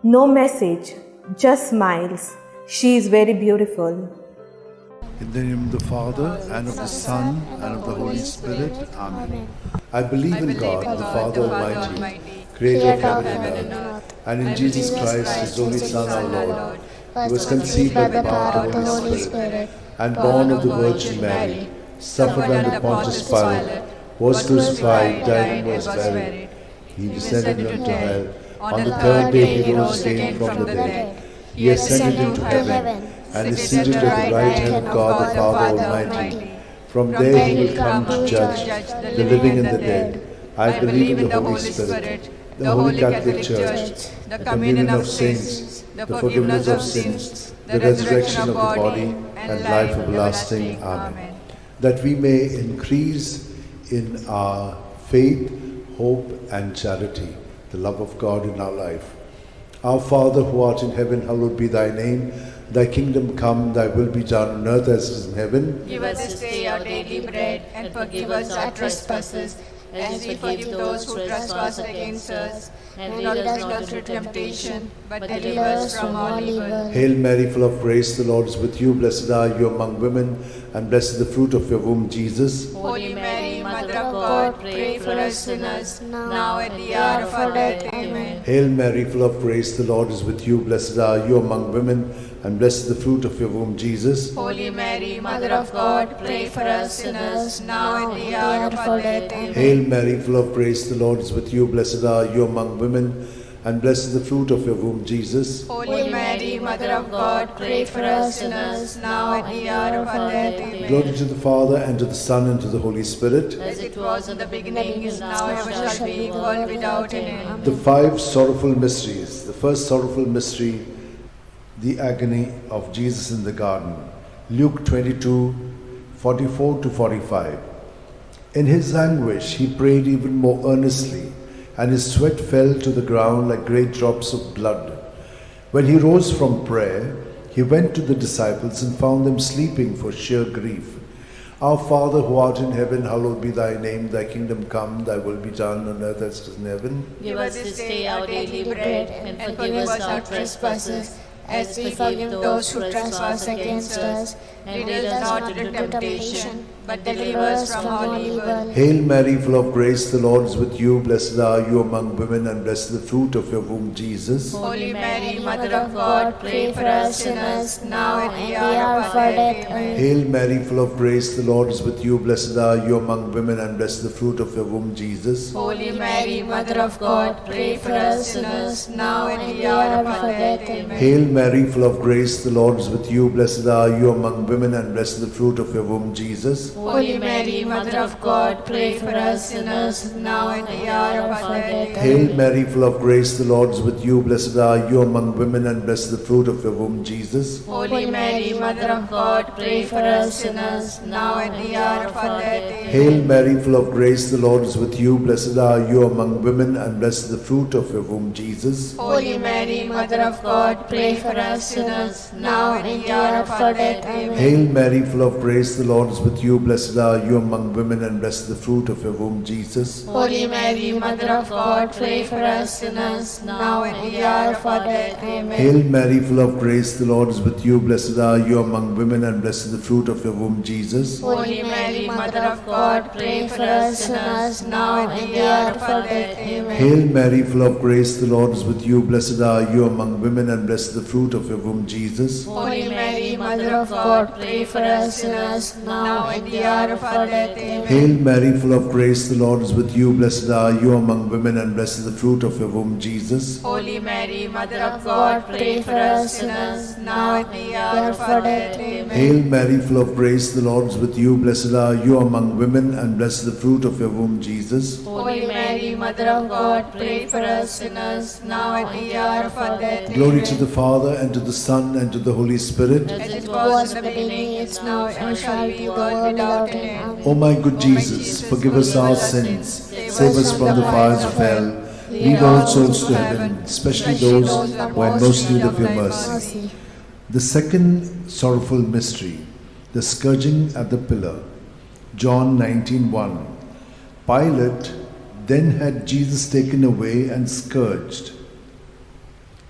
No message, just smiles. She is very beautiful. In the name of the Father, and of the Son, and of the Holy Spirit. Amen. I believe in God, the Father Almighty, creator of heaven and earth, and in Jesus Christ, his only Son, our Lord, who was conceived by the power of the Holy Spirit, and born of the Virgin Mary, suffered under Pontius Pilate, was crucified, died, and was buried. He descended into hell. On the third day he rose again from the dead. He ascended into heaven, and is seated at the right hand of God the Father Almighty. From there he will come to judge the living and the dead. I believe in the Holy Spirit, the Holy Catholic Church, the communion of saints, the forgiveness of sins, the resurrection of the body, and life everlasting. Amen. That we may increase in our faith, hope, and charity, the love of God in our life. Our Father who art in heaven, hallowed be thy name. Thy kingdom come, thy will be done on earth as it is in heaven. Give us this day our daily bread, and forgive us our trespasses, as we forgive those who trespass against us. And lead us not into temptation, but deliver us from all evil. Hail Mary, full of grace, the Lord is with you. Blessed are you among women, and blessed is the fruit of your womb, Jesus. Holy Mary, Mother of God, pray for us sinners, now and at the hour of our death. Amen. Hail Mary, full of grace, the Lord is with you. Blessed are you among women, and blessed is the fruit of your womb, Jesus. Holy Mary, Mother of God, pray for us sinners, now and at the hour of our death. Amen. Hail Mary, full of grace, the Lord is with you. Blessed are you among women, and blessed is the fruit of your womb, Jesus. Holy Mary, Mother of God, pray for us sinners, now and at the hour of our death. Amen. Glory to the Father, and to the Son, and to the Holy Spirit. As it was in the beginning, is now, and ever shall be, world without end. The five sorrowful mysteries. The first sorrowful mystery, the agony of Jesus in the garden. Luke 22, 44 to 45. In his anguish, he prayed even more earnestly, and his sweat fell to the ground like great drops of blood. When he rose from prayer, he went to the disciples and found them sleeping for sheer grief. Our Father who art in heaven, hallowed be thy name. Thy kingdom come, thy will be done on earth as it is in heaven. Give us this day our daily bread, and forgive us our trespasses, as we forgive those who trespass against us. And lead us not into temptation, but deliver us from all evil. Hail Mary, full of grace, the Lord is with you. Blessed are you among women, and blessed is the fruit of your womb, Jesus. Holy Mary, Mother of God, pray for us sinners, now and at the hour of our death. Amen. Hail Mary, full of grace, the Lord is with you. Blessed are you among women, and blessed is the fruit of your womb, Jesus. Holy Mary, Mother of God, pray for us sinners, now and at the hour of our death. Amen. Hail Mary, full of grace, the Lord is with you. Blessed are you among women, and blessed is the fruit of your womb, Jesus. Holy Mary, Mother of God, pray for us sinners, now and at the hour of our death. Hail Mary, full of grace, the Lord is with you. Blessed are you among women, and blessed is the fruit of your womb, Jesus. Holy Mary, Mother of God, pray for us sinners, now and at the hour of our death. Amen. Hail Mary, full of grace, the Lord is with you. Blessed are you among women, and blessed is the fruit of your womb, Jesus. Holy Mary, Mother of God, pray for us sinners, now and at the hour of our death. Amen. Hail Mary, full of grace, the Lord is with you. Blessed are you among women, and blessed is the fruit of your womb, Jesus. Holy Mary, Mother of God, pray for us sinners, now and at the hour of our death. Amen. Hail Mary, full of grace, the Lord is with you. Blessed are you among women, and blessed is the fruit of your womb, Jesus. Holy Mary, Mother of God, pray for us sinners, now and at the hour of our death. Amen. Hail Mary, full of grace, the Lord is with you. Blessed are you among women, and blessed is the fruit of your womb, Jesus. Holy Mary, Mother of God, pray for us sinners, now and at the hour of our death. Amen. Hail Mary, full of grace, the Lord is with you. Blessed are you among women, and blessed is the fruit of your womb, Jesus. Holy Mary, Mother of God, pray for us sinners, now and at the hour of our death. Amen. Hail Mary, full of grace, the Lord is with you. Blessed are you among women, and blessed is the fruit of your womb, Jesus. Holy Mary, Mother of God, pray for us sinners, now and at the hour of our death. Glory to the Father, and to the Son, and to the Holy Spirit. As it was in the beginning, is now, and shall be, world without end. O my good Jesus, forgive us our sins, save us from the fires of hell, lead all souls to heaven, especially those who are in most need of your mercy. The second sorrowful mystery, the scourging at the pillar. John 19:1. Pilate then had Jesus taken away and scourged.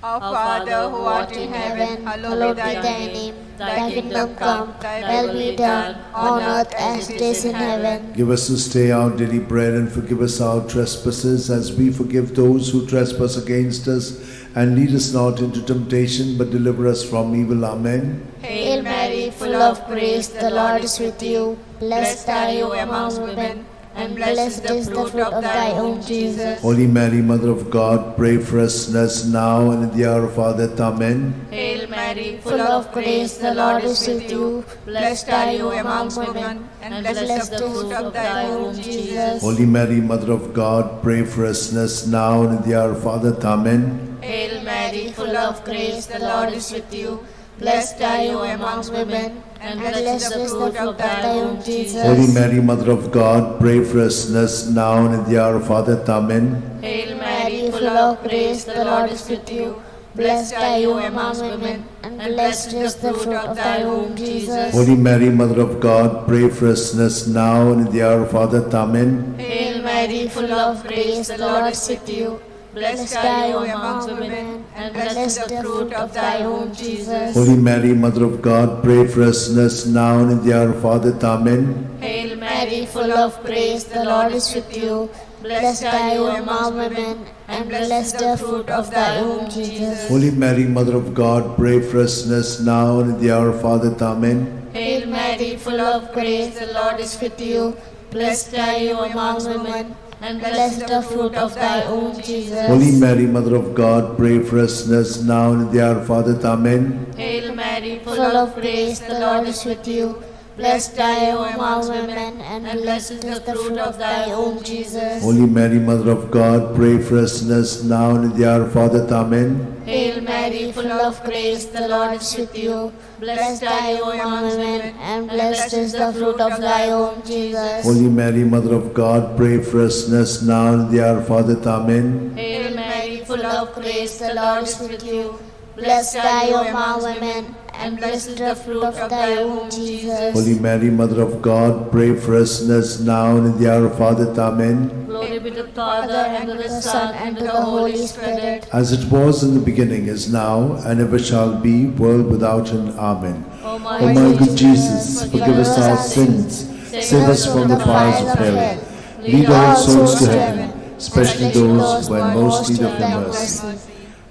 Our Father who art in heaven, hallowed be thy name. Thy kingdom come, thy will be done, on earth as it is in heaven. Give us this day our daily bread, and forgive us our trespasses, as we forgive those who trespass against us. And lead us not into temptation, but deliver us from evil. Amen. Hail Mary, full of grace, the Lord is with you. Blessed are you among women, and blessed is the fruit of thy womb, Jesus. Holy Mary, Mother of God, pray for us sinners now and in the hour of our death. Amen. Hail Mary, full of grace, the Lord is with you. Blessed are you among women, and blessed is the fruit of thy womb, Jesus. Holy Mary, Mother of God, pray for us sinners now and in the hour of our death. Amen. Hail Mary, full of grace, the Lord is with you. Blessed are you among women, and blessed is the fruit of thy womb, Jesus. Holy Mary, Mother of God, pray for us sinners now and in the hour of our death. Amen. Hail Mary, full of grace, the Lord is with you. Blessed are you among women, and blessed is the fruit of thy womb, Jesus. Holy Mary, Mother of God, pray for us sinners now and in the hour of our death. Amen. Hail Mary, full of grace, the Lord is with you. Blessed are you among women, and blessed is the fruit of thy womb, Jesus. Holy Mary, Mother of God, pray for us sinners now and in the hour of our death. Amen. Hail Mary, full of grace, the Lord is with you. Blessed are you among women, and blessed is the fruit of thy womb, Jesus. Holy Mary, Mother of God, pray for us sinners now and in the hour of our death. Amen. Hail Mary, full of grace, the Lord is with you. Blessed are you among women, and blessed is the fruit of thy womb, Jesus. Holy Mary, Mother of God, pray for us sinners now and in the hour of our death. Amen. Hail Mary, full of grace, the Lord is with you. Blessed are you among women, and blessed is the fruit of thy womb, Jesus. Holy Mary, Mother of God, pray for us sinners now and in the hour of our death. Amen. Hail Mary, full of grace, the Lord is with you. Blessed are you among women, and blessed is the fruit of thy womb, Jesus. Holy Mary, Mother of God, pray for us sinners now and in the hour of our death. Amen. Hail Mary, full of grace, the Lord is with you. Blessed are you among women, and blessed is the fruit of thy womb, Jesus. Holy Mary, Mother of God, pray for us sinners now and in the hour of our death. Amen. Glory be to the Father, and to the Son, and to the Holy Spirit. As it was in the beginning, is now, and ever shall be, world without end. Amen. O O my good Jesus, forgive us our sins, save us from the fires of hell, lead all souls to heaven, especially those who are in most need of your mercy.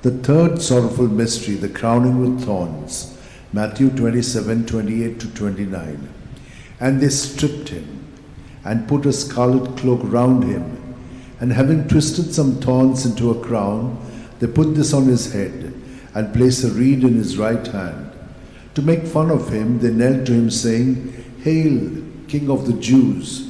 The third sorrowful mystery, the crowning with thorns. Matthew 27:28-29. And they stripped him, and put a scarlet cloak round him, and having twisted some thorns into a crown, they put this on his head, and placed a reed in his right hand. To make fun of him, they knelt to him, saying, Hail, King of the Jews!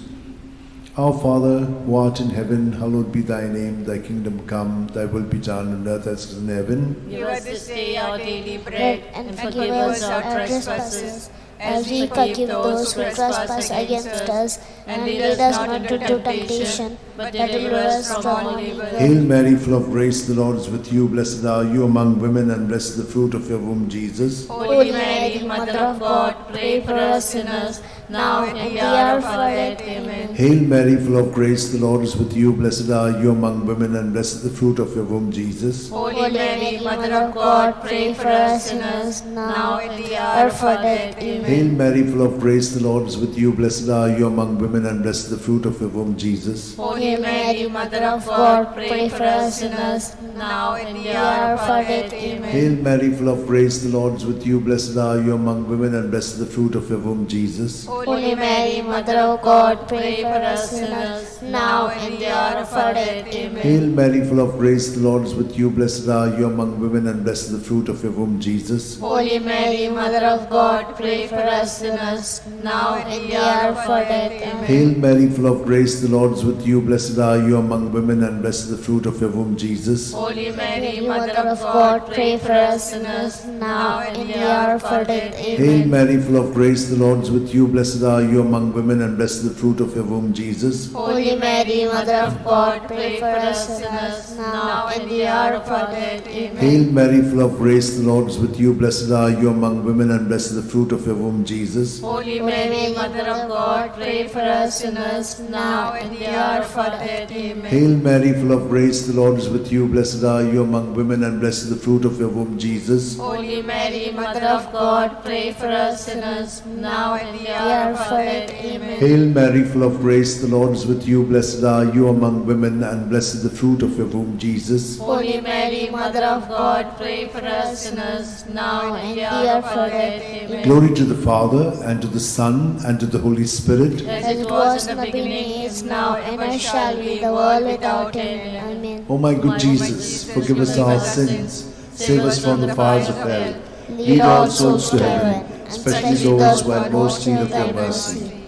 Our Father, who art in heaven, hallowed be thy name. Thy kingdom come, thy will be done on earth as it is in heaven. Give us this day our daily bread, and forgive us our trespasses, as we forgive those who trespass against us. And lead us not into temptation, but deliver us from evil. Hail Mary, full of grace, the Lord is with you. Blessed are you among women, and blessed is the fruit of your womb, Jesus. Holy Mary, Mother of God, pray for us sinners, now and in the hour of our death. Amen. Hail Mary, full of grace, the Lord is with you. Blessed are you among women, and blessed is the fruit of your womb, Jesus. Holy Mary, Mother of God, pray for us sinners, now and in the hour of our death. Amen. Hail Mary, full of grace, the Lord is with you. Blessed are you among women, and blessed is the fruit of your womb, Jesus. Holy Mary, Mother of God, pray for us sinners, now and in the hour of our death. Amen. Hail Mary, full of grace, the Lord is with you. Blessed are you among women, and blessed is the fruit of your womb, Jesus. Holy Mary, Mother of God, pray for us sinners, now and in the hour of our death. Amen. Hail Mary, full of grace, the Lord is with you. Blessed are you among women, and blessed is the fruit of your womb, Jesus. Holy Mary, Mother of God, pray for us sinners, now and in the hour of our death. Amen. Hail Mary, full of grace, the Lord is with you. Blessed are you among women, and blessed is the fruit of your womb, Jesus. Holy Mary, Mother of God, pray for us sinners, now and in the hour of our death. Amen. Hail Mary, full of grace, the Lord is with you. Blessed blessed are you among women, and blessed is the fruit of your womb, Jesus. Holy Mary, Mother of God, pray for us sinners, now and the hour of our death. Amen. Hail Mary, full of grace, the Lord is with you. Blessed are you among women, and blessed is the fruit of your womb, Jesus. Holy Mary, Mother of God, pray for us sinners, now and the hour of our death. Amen. Hail Mary, full of grace, the Lord is with you. Blessed are you among women, and blessed is the fruit of your womb, Jesus. Holy Mary, Mother of God, pray for us sinners, now and the hour of our death. Amen. Hail Mary, full of grace, the Lord is with you. Blessed are you among women, and blessed is the fruit of your womb, Jesus. Holy Mary, Mother of God, pray for us sinners, now and the hour of our death. Amen. Glory to the Father, and to the Son, and to the Holy Spirit. As it was in the beginning, is now, and ever shall be, the world without end. Amen. O my good Jesus, forgive us our sins, save us from the fires of hell, lead all souls to heaven, especially those who have most need of your mercy.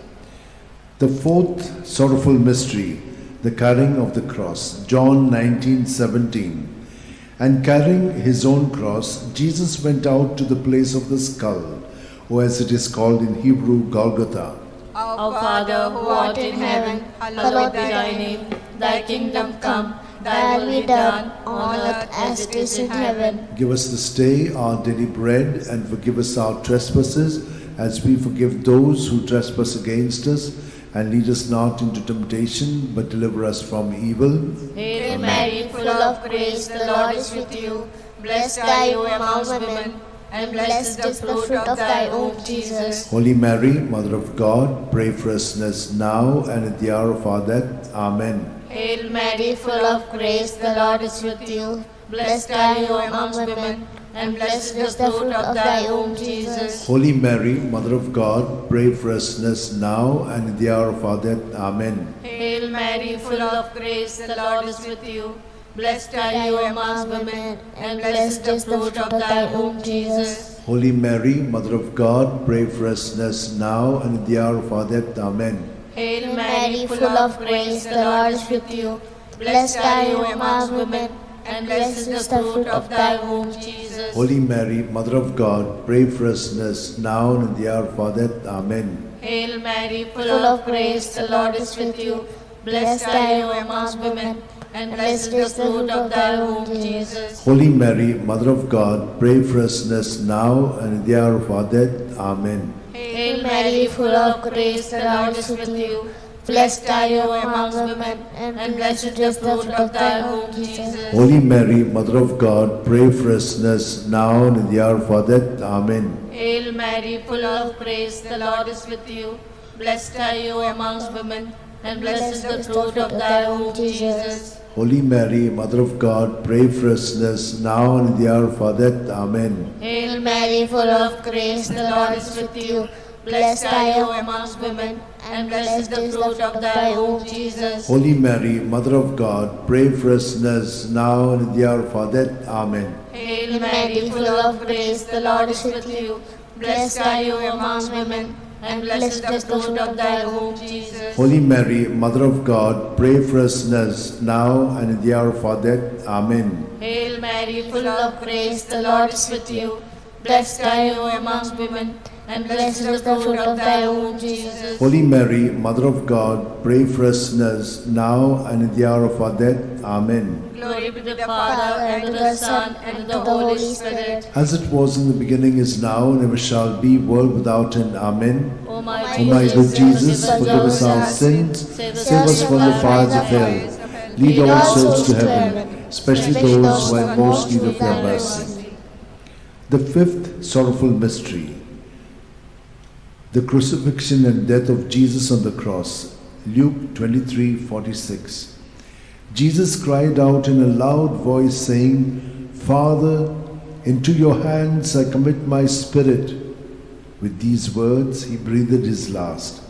The fourth sorrowful mystery, the carrying of the cross. John 19:17. And carrying his own cross, Jesus went out to the place of the skull, or as it is called in Hebrew, Golgotha. Our Father, who art in heaven, hallowed be thy name. Thy kingdom come, thy will be done, on earth as it is in heaven. Give us this day our daily bread, and forgive us our trespasses, as we forgive those who trespass against us. And lead us not into temptation, but deliver us from evil. Hail Mary, full of grace, the Lord is with you. Blessed are you among women, and blessed is the fruit of thy womb, Jesus. Holy Mary, Mother of God, pray for us sinners now and at the hour of our death. Amen. Hail Mary, full of grace, the Lord is with you. Blessed are you among women, and blessed is the fruit of thy womb, Jesus. Holy Mary, Mother of God, pray for us sinners now and at the hour of our death. Amen. Hail Mary, full of grace, the Lord is with you. Blessed are you among women, and blessed is the fruit of thy womb, Jesus. Holy Mary, Mother of God, pray for us sinners now and at the hour of our death. Amen. Hail Mary, full of grace, the Lord is with you. Blessed are you among women, and blessed is the fruit of thy womb, Jesus. Holy Mary, Mother of God, pray for us sinners now and at the hour of our death. Amen. Hail Mary, full of grace, the Lord is with you. Blessed are you among women, and blessed is the fruit of thy womb, Jesus. Holy Mary, Mother of God, pray for us sinners now and at the hour of our death. Amen. Hail Mary, full of grace, the Lord is with you. Blessed are you among women, and blessed is the fruit of thy womb, Jesus. Holy Mary, Mother of God, pray for us sinners now and at the hour of our death. Amen. Hail Mary, full of grace, the Lord is with you. Blessed are you among women, and blessed is the fruit of thy womb, Jesus. Holy Mary, Mother of God, pray for us sinners now and at the hour of our death. Amen. Hail Mary, full of grace, the Lord is with you. Blessed are you among women, and blessed is the fruit of thy womb, Jesus. Holy Mary, Mother of God, pray for us sinners now and at the hour of our death. Amen. Hail Mary, full of grace, the Lord is with you. Blessed are you among women, and blessed is the fruit of thy womb, Jesus. Holy Mary, Mother of God, pray for us sinners now and at the hour of our death. Amen. Hail Mary, full of grace, the Lord is with you. Blessed are you among women, and blessed is the fruit of thy womb, Jesus. Holy Mary, Mother of God, pray for us sinners now and at the hour of our death. Amen. Glory be to the Father, and to the Son, and to the Holy Spirit. As it was in the beginning, is now, and ever shall be, world without end. Amen. O my O my good Jesus, forgive us our sins, save us from the fires of hell, lead all souls to heaven, especially those who have most need of your mercy. The fifth sorrowful mystery, the crucifixion and death of Jesus on the cross. Luke 23:46. Jesus cried out in a loud voice, saying, Father, into your hands I commit my spirit. With these words he breathed his last.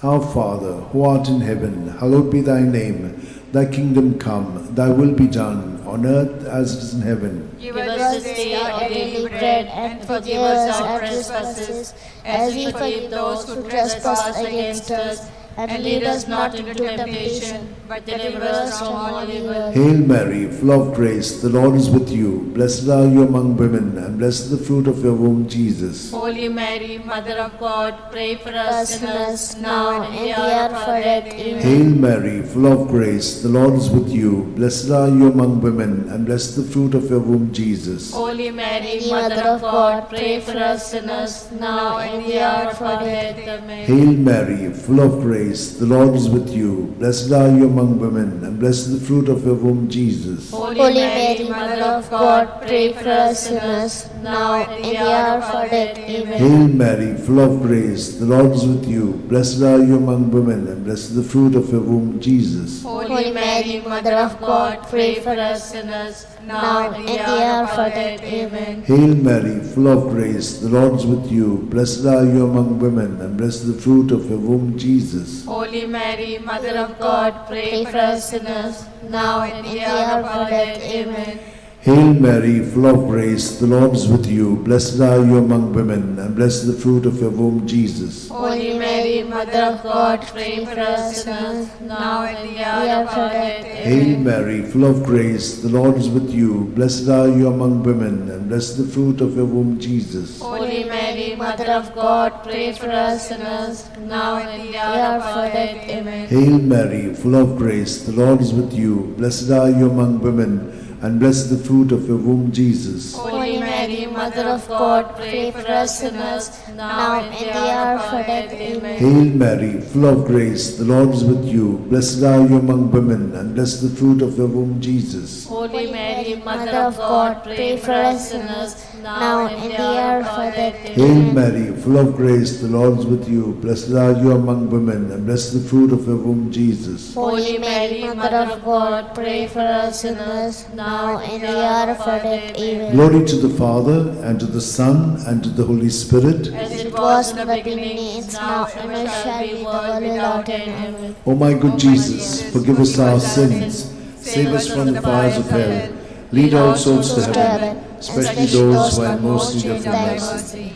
Our Father, who art in heaven, hallowed be thy name. Thy kingdom come, thy will be done, on earth as it is in heaven. Give us this day our daily bread, and forgive us our trespasses, as we forgive those who trespass against us. and lead us not into temptation, but deliver us from all evil. Hail Mary, full of grace, the Lord is with you. Blessed are you among women, and blessed is the fruit of your womb, Jesus. Holy Mary, Mother of God, pray for us sinners, now and in the hour of our death. Amen. Hail Mary, full of grace, the Lord is with you. Blessed are you among women, and blessed is the fruit of your womb, Jesus. Holy Mary, Mother of God, pray for us sinners, now and in the hour of our death. Amen. Hail Mary, full of grace, the Lord is with you. Blessed are you among women, and blessed is the fruit of your womb, Jesus. Holy Mary, Mother of God, pray for us sinners, now and in the hour of our death. Amen. Hail Mary, full of grace, the Lord is with you. Blessed are you among women, and blessed is the fruit of your womb, Jesus. Holy Mary, Mother of God, pray for us sinners, now and in the hour of our death. Amen. Hail Mary, full of grace, the Lord is with you. Blessed are you among women, and blessed is the fruit of your womb, Jesus. Holy Mary, Mother of God, pray for us sinners, now and in the hour of our death. Amen. Hail Mary, full of grace, the Lord is with you. Blessed are you among women, and blessed is the fruit of your womb, Jesus. Holy Mary, Mother of God, pray for us sinners, now and in the hour of our death. Hail Mary, full of grace, the Lord is with you. Blessed are you among women, and blessed is the fruit of your womb, Jesus. Holy Mary, Mother of God, pray for us sinners, now and in the hour of our death. Amen. Hail Mary, full of grace, the Lord is with you. Blessed are you among women, and blessed is the fruit of your womb, Jesus. Holy Mary, Mother of God, pray for us sinners, now and in the hour of our death. Amen. Hail Mary, full of grace, the Lord is with you. Blessed are you among women, and blessed is the fruit of your womb, Jesus. Holy Mary, Mother of God, pray for us sinners, now and in the hour of our death. Hail Mary, full of grace, the Lord is with you. Blessed are you among women, and blessed is the fruit of your womb, Jesus. Holy Mary, Mother of God, pray for us sinners, now and in the hour of our death. Amen. Glory to the Father, and to the Son, and to the Holy Spirit. As it was in the beginning, is now, and ever shall be, world without end. Amen. O my good Jesus, forgive us our sins, save us from the fires of hell, lead all souls to heaven, especially those who are in most need of your mercy.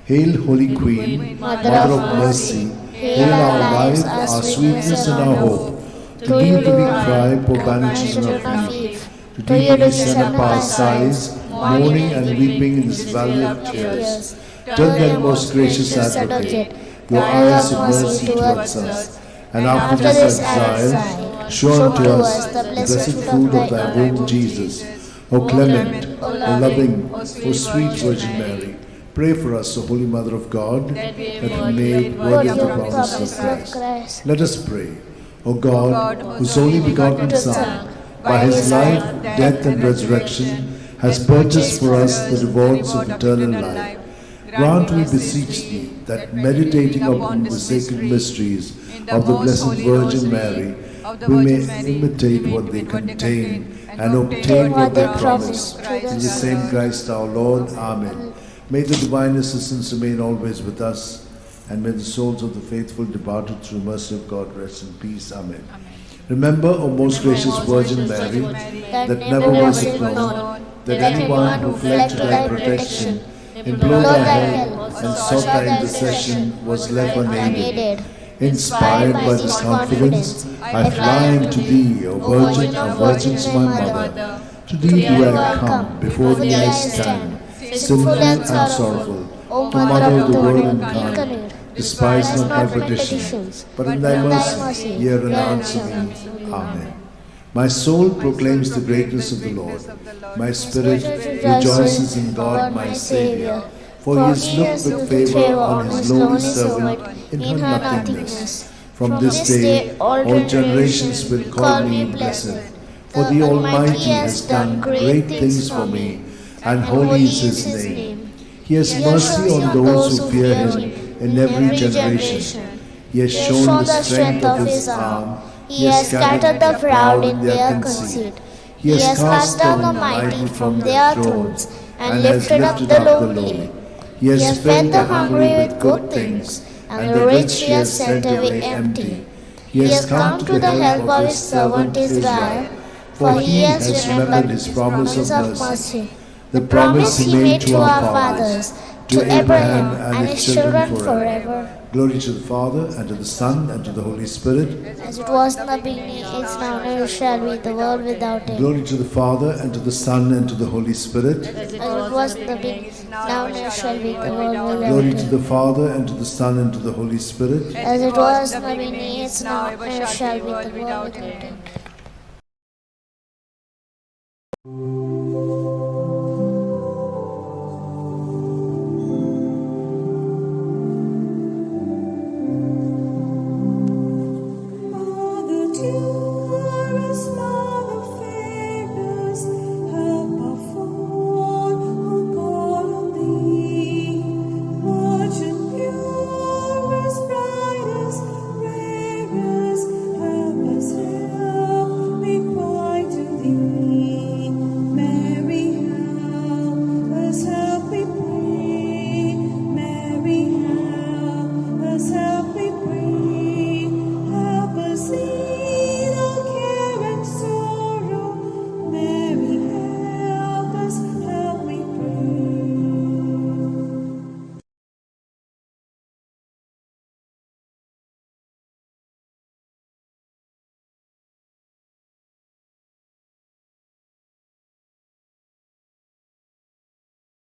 Hail, Holy Queen, Mother of mercy, hail our life, our sweetness, and our hope. To thee do we cry, poor banished of Eve. To thee do we send up our sighs, mourning and weeping in this valley of tears. Turn then, most gracious Advocate, your eyes of mercy towards us, and after this exile, show unto us the blessed fruit of thy womb, Jesus. O clement, O loving, O sweet Virgin Mary, pray for us, O Holy Mother of God, that we may be made worthy of the promise of Christ. Let us pray. O God, whose only begotten Son, by his life, death, and resurrection, has purchased for us the rewards of eternal life, grant, we beseech thee, that meditating upon the sacred mysteries of the Blessed Virgin Mary, we may imitate what they contain and obtain what they promise. Through the same Christ our Lord. Amen. May the divine assistance remain always with us, and may the souls of the faithful departed through mercy of God rest in peace. Amen. Remember, O most gracious Virgin Mary, that never was it known that anyone who fled to thy protection, implored thy help, and sought thy intercession was left unaided. Inspired by this confidence, I fly unto thee, O Virgin of Virgins, my Mother. To thee do I come, before thee I stand, sinful and sorrowful, O Mother of the Word incarnate. Despise not my petitions, but in thy mercy hear and answer me. Amen. My soul proclaims the greatness of the Lord. My spirit rejoices in God my Saviour, for he has looked with favour on his lowly servant in her nothingness. From this day all generations will call me blessed, for the Almighty has done great things for me, and holy is his name. He has mercy on those who fear him in every generation. He has shown the strength of his arm. He has scattered the proud in their conceit. He has cast down the mighty from their thrones, and lifted up the lowly. He has fed the hungry with good things, and the rich he has sent away empty. He has come to the help of his servant Israel, for he has remembered his promise of mercy, the promise he made to our fathers, to Abraham and his children forever. Glory to the Father, and to the Son, and to the Holy Spirit. As it was in the beginning, is now, and ever shall be, the world without end. Glory to the Father, and to the Son, and to the Holy Spirit. As it was in the beginning, is now, and ever shall be, the world without Glory end. to the Father, and to the Son, and to the Holy Spirit. As it was in the beginning, is now, and ever shall be, the world without end.